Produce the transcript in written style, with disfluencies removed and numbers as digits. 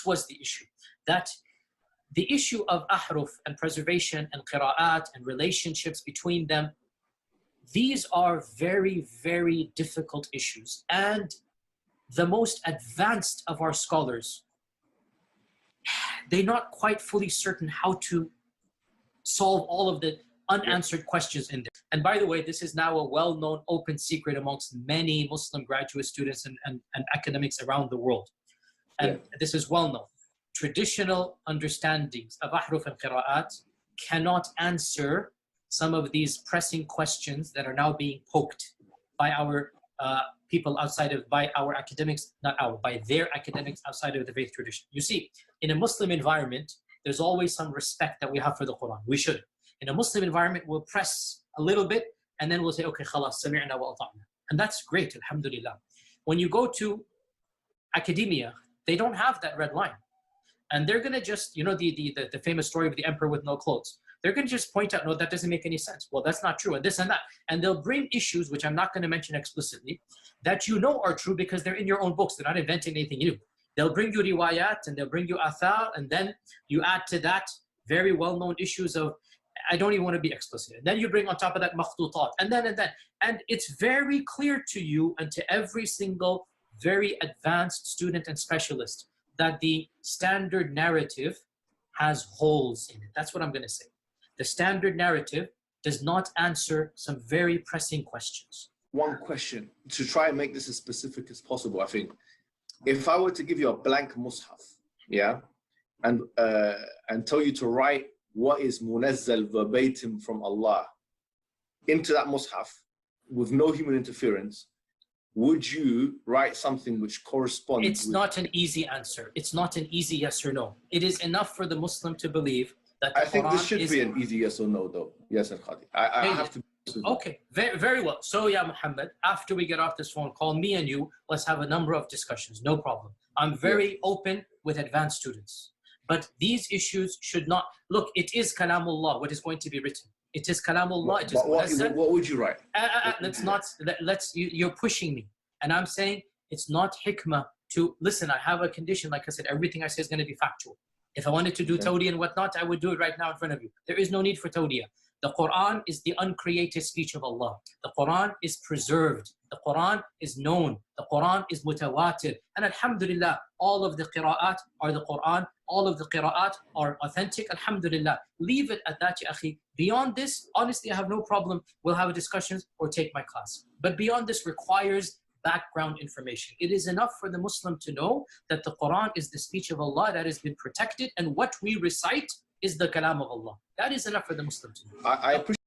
this was the issue. That the issue of ahruf and preservation and qira'at and relationships between them, these are very, very difficult issues. And the most advanced of our scholars, they're not quite fully certain how to solve all of the unanswered questions in there. And by the way, this is now a well-known open secret amongst many Muslim graduate students and academics around the world. And this is well known. Traditional understandings of ahruf and qira'at cannot answer some of these pressing questions that are now being poked by our people outside of, by our academics, not our, by their academics outside of the faith tradition. You see, in a Muslim environment, there's always some respect that we have for the Quran. We should. In a Muslim environment, we'll press a little bit and then we'll say, okay, khalas, sami'na wa ata'na. And that's great, alhamdulillah. When you go to academia, they don't have that red line. And they're gonna just, you know, the famous story of the emperor with no clothes. They're gonna just point out, no, that doesn't make any sense. Well, that's not true, and this and that. And they'll bring issues, which I'm not gonna mention explicitly, that you know are true because they're in your own books. They're not inventing anything new. They'll bring you riwayat and they'll bring you athar, and then you add to that very well-known issues of, I don't even want to be explicit. And then you bring on top of that makhtutat, and then. And it's very clear to you and to every single very advanced student and specialist that the standard narrative has holes in it. That's what I'm going to say. The standard narrative does not answer some very pressing questions. One question, to try and make this as specific as possible, I think. If I were to give you a blank mushaf, yeah, and tell you to write what is munazzal verbatim from Allah into that mushaf with no human interference, would you write something which corresponds? It's not an easy answer. It's not an easy yes or no. It is enough for the Muslim to believe that the I think Quran this should be an easy yes or no, though. Yasir Qadhi. I have to. Okay, very, very well. So, yeah, Muhammad, after we get off this phone call, me and you, let's have a number of discussions. No problem. I'm very open with advanced students. But these issues should not... Look, it is Kalamullah, what is going to be written. It is Kalamullah. It is what would you write? You're pushing me. And I'm saying it's not hikmah to... Listen, I have a condition, like I said, everything I say is going to be factual. If I wanted to do tawdiyah and whatnot, I would do it right now in front of you. There is no need for tawdiyah. The Quran is the uncreated speech of Allah. The Quran is preserved. The Quran is known. The Quran is mutawatir. And alhamdulillah, all of the qira'at are the Quran. All of the qira'at are authentic. Alhamdulillah. Leave it at that, ya akhi. Beyond this, honestly, I have no problem. We'll have discussions or take my class. But beyond this requires background information. It is enough for the Muslim to know that the Quran is the speech of Allah that has been protected, and what we recite is the kalam of Allah. That is enough for the Muslim to know. I appreciate